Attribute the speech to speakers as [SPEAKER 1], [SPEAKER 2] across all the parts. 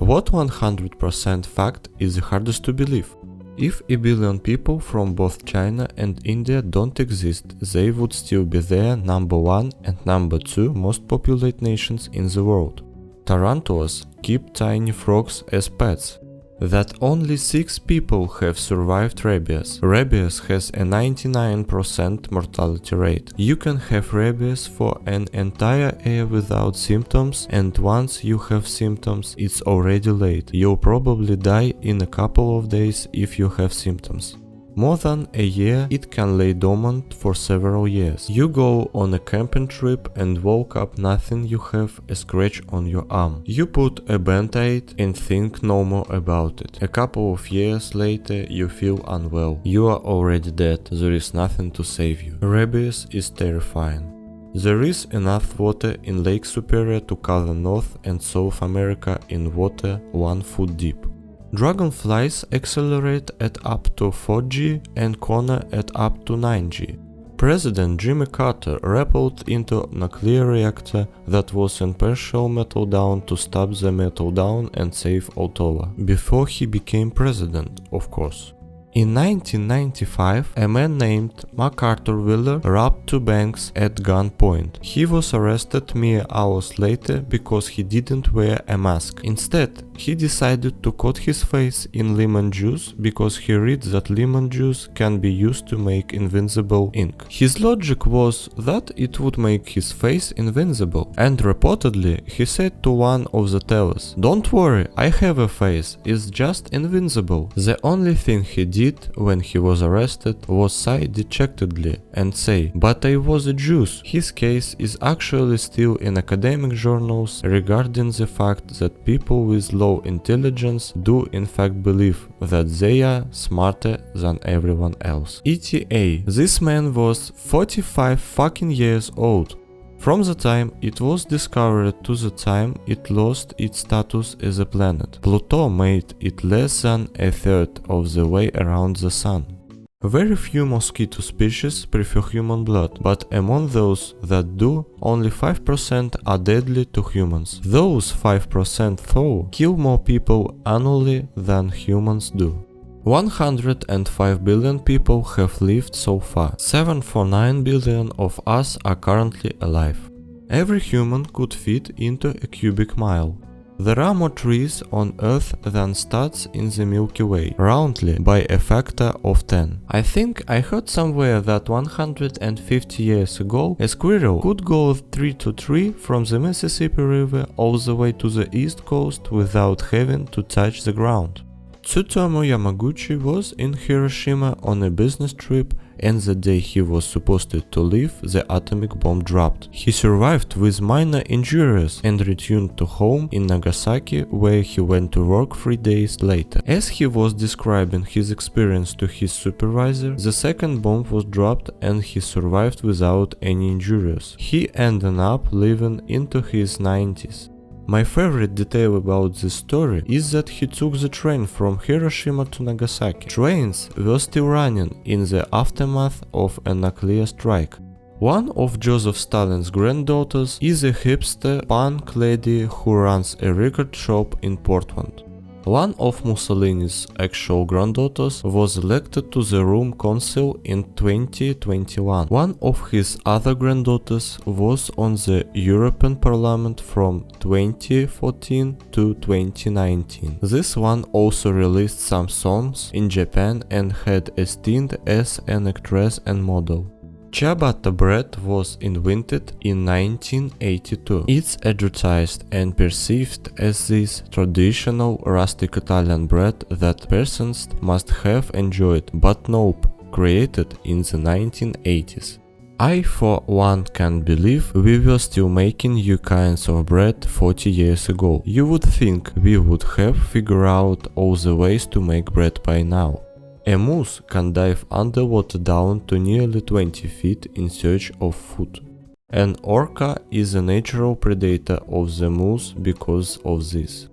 [SPEAKER 1] What 100% fact is the hardest to believe? If a billion people from both China and India don't exist, they would still be the number 1 and number 2 most populated nations in the world. Tarantulas keep tiny frogs as pets. That only 6 people have survived rabies. Rabies has a 99% mortality rate. You can have rabies for an entire year without symptoms, and once you have symptoms, it's already late. You'll probably die in a couple of days if you have symptoms. More than a year, it can lay dormant for several years. You go on a camping trip and woke up nothing, you have a scratch on your arm. You put a band-aid and think no more about it. A couple of years later, you feel unwell. You are already dead, there is nothing to save you. Rabies is terrifying. There is enough water in Lake Superior to cover North and South America in water 1 foot deep. Dragonflies accelerate at up to 4G and corner at up to 9G. President Jimmy Carter rappelled into a nuclear reactor that was in partial meltdown to stop the meltdown and save Ottawa. Before he became president, of course. In 1995, a man named MacArthur Wheeler robbed 2 banks at gunpoint. He was arrested mere hours later because he didn't wear a mask. Instead, he decided to coat his face in lemon juice because he read that lemon juice can be used to make invincible ink. His logic was that it would make his face invincible, and reportedly he said to one of the tellers, "Don't worry, I have a face, it's just invincible." The only thing he did when he was arrested was sigh dejectedly and say, "But I was a Jew." His case is actually still in academic journals regarding the fact that people with low intelligence do in fact believe that they are smarter than everyone else. ETA. This man was 45 fucking years old. From the time it was discovered to the time it lost its status as a planet. Pluto made it less than a third of the way around the sun. Very few mosquito species prefer human blood, but among those that do, only 5% are deadly to humans. Those 5% though kill more people annually than humans do. 105 billion people have lived so far. 749 billion of us are currently alive. Every human could fit into a cubic mile. There are more trees on Earth than stars in the Milky Way, roundly by a factor of 10. I think I heard somewhere that 150 years ago a squirrel could go 3 to 3 from the Mississippi River all the way to the East Coast without having to touch the ground. Tsutomu Yamaguchi was in Hiroshima on a business trip, and the day he was supposed to leave, the atomic bomb dropped. He survived with minor injuries and returned to home in Nagasaki, where he went to work 3 days later. As he was describing his experience to his supervisor, the second bomb was dropped and he survived without any injuries. He ended up living into his 90s. My favorite detail about this story is that he took the train from Hiroshima to Nagasaki. Trains were still running in the aftermath of a nuclear strike. One of Joseph Stalin's granddaughters is a hipster punk lady who runs a record shop in Portland. One of Mussolini's actual granddaughters was elected to the Room Council in 2021. One of his other granddaughters was on the European Parliament from 2014 to 2019. This one also released some songs in Japan and had a stint as an actress and model. Ciabatta bread was invented in 1982. It's advertised and perceived as this traditional rustic Italian bread that persons must have enjoyed, but nope, created in the 1980s. I for one can't believe we were still making new kinds of bread 40 years ago. You would think we would have figured out all the ways to make bread by now. A moose can dive underwater down to nearly 20 feet in search of food. An orca is a natural predator of the moose because of this.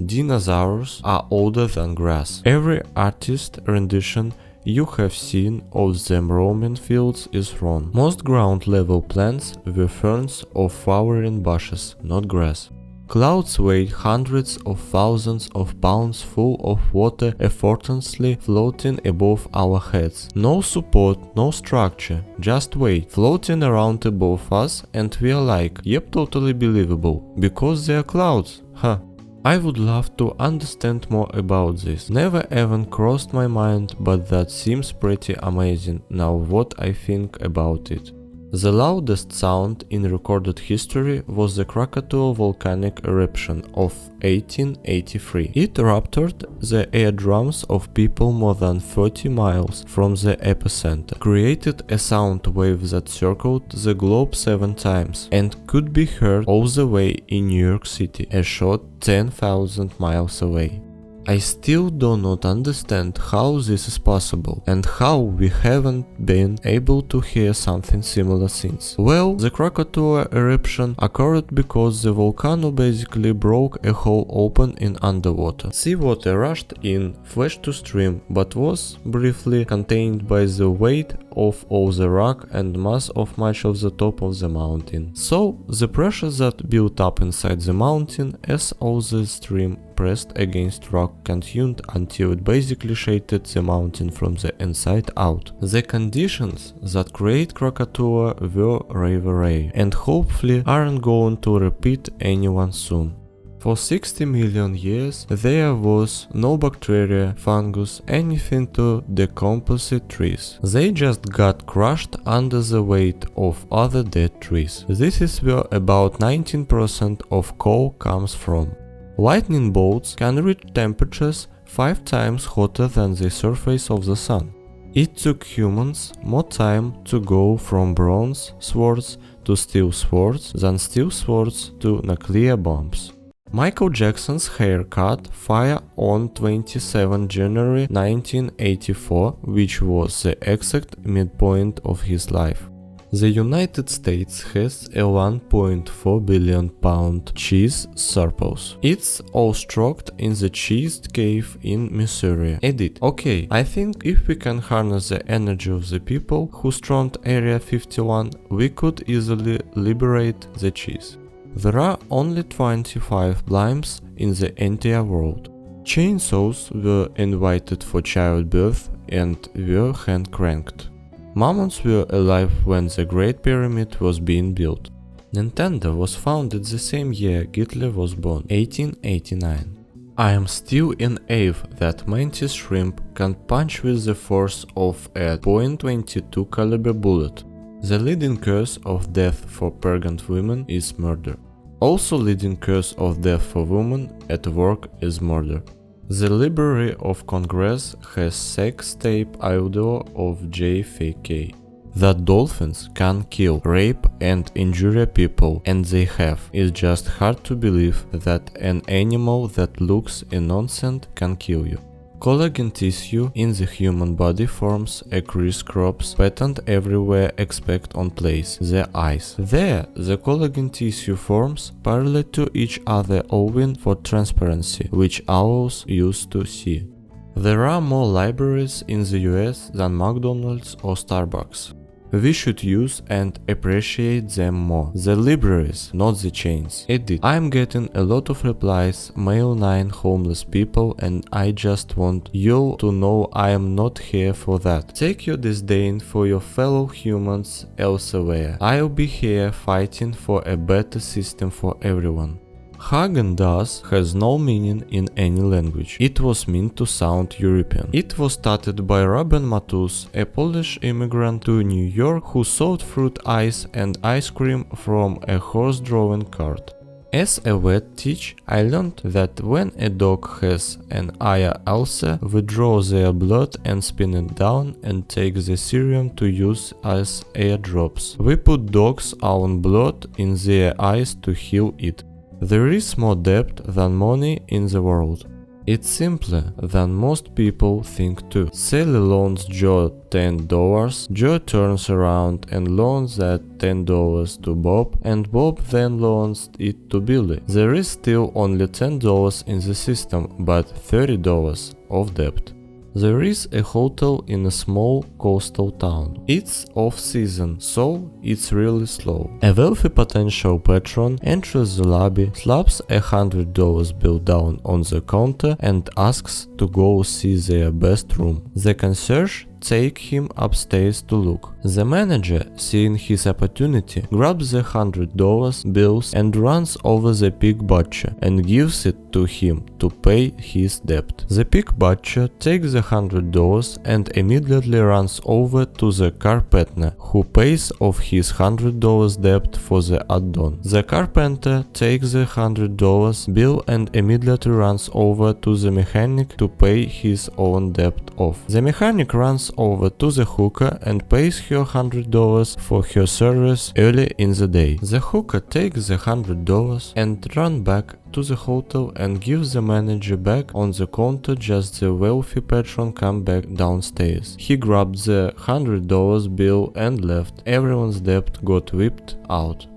[SPEAKER 1] Dinosaurs are older than grass. Every artist rendition you have seen of them roaming fields is wrong. Most ground-level plants were ferns or flowering bushes, not grass. Clouds weigh hundreds of thousands of pounds full of water effortlessly floating above our heads. No support, no structure, just weight floating around above us, and we are like, yep, totally believable, because they are clouds, huh. I would love to understand more about this. Never even crossed my mind, but that seems pretty amazing now what I think about it. The loudest sound in recorded history was the Krakatoa volcanic eruption of 1883. It ruptured the eardrums of people more than 30 miles from the epicenter, created a sound wave that circled the globe 7 times, and could be heard all the way in New York City, a short 10,000 miles away. I still do not understand how this is possible and how we haven't been able to hear something similar since. Well, the Krakatoa eruption occurred because the volcano basically broke a hole open in underwater. Seawater rushed in, flashed to stream, but was briefly contained by the weight of all the rock and mass of much of the top of the mountain. So, the pressure that built up inside the mountain as all the stream pressed against rock continued until it basically shaded the mountain from the inside out. The conditions that create Krakatoa were rather rare, and hopefully aren't going to repeat anyone soon. For 60 million years there was no bacteria, fungus, anything to decompose trees. They just got crushed under the weight of other dead trees. This is where about 19% of coal comes from. Lightning bolts can reach temperatures 5 times hotter than the surface of the sun. It took humans more time to go from bronze swords to steel swords than steel swords to nuclear bombs. Michael Jackson's hair caught fire on 27 January 1984, which was the exact midpoint of his life. The United States has a 1.4 billion pound cheese surplus. It's all stocked in the cheese cave in Missouri. Edit. Okay, I think if we can harness the energy of the people who stormed Area 51, we could easily liberate the cheese. There are only 25 limes in the entire world. Chainsaws were invented for childbirth and were hand-cranked. Mammoths were alive when the Great Pyramid was being built. Nintendo was founded the same year Hitler was born, 1889. I am still in awe that mantis shrimp can punch with the force of a .22 caliber bullet. The leading cause of death for pregnant women is murder. Also leading cause of death for women at work is murder. The Library of Congress has sex tape audio of JFK. That dolphins can kill, rape and injure people, and they have. It's just hard to believe that an animal that looks innocent can kill you. Collagen tissue in the human body forms a crisscross pattern everywhere except on place, the eyes. There, the collagen tissue forms parallel to each other owing for transparency, which owls used to see. There are more libraries in the US than McDonald's or Starbucks. We should use and appreciate them more. The libraries, not the chains. Edit. I'm getting a lot of replies, mail 9 homeless people, and I just want you to know I am not here for that. Take your disdain for your fellow humans elsewhere. I'll be here fighting for a better system for everyone. Häagen-Dazs has no meaning in any language. It was meant to sound European. It was started by Ruben Matus, a Polish immigrant to New York who sold fruit ice and ice cream from a horse-drawn cart. As a vet teacher, I learned that when a dog has an eye ulcer, we draw their blood and spin it down and take the serum to use as airdrops. We put dogs' own blood in their eyes to heal it. There is more debt than money in the world. It's simpler than most people think too. Sally loans Joe $10, Joe turns around and loans that $10 to Bob, and Bob then loans it to Billy. There is still only $10 in the system, but $30 of debt. There is a hotel in a small coastal town. It's off-season, so it's really slow. A wealthy potential patron enters the lobby, slaps a $100 bill down on the counter and asks to go see their best room. The concierge takes him upstairs to look. The manager, seeing his opportunity, grabs the $100 bills and runs over the pig butcher and gives it to him to pay his debt. The pig butcher takes the $100 and immediately runs over to the carpenter, who pays off his $100 debt for the add-on. The carpenter takes the $100 bill and immediately runs over to the mechanic to pay his own debt off. The mechanic runs over to the hooker and pays her $100 for her service early in the day. The hooker takes the $100 and runs back to the hotel and gives the manager back on the counter just the wealthy patron come back downstairs. He grabbed the $100 bill and left. Everyone's debt got wiped out.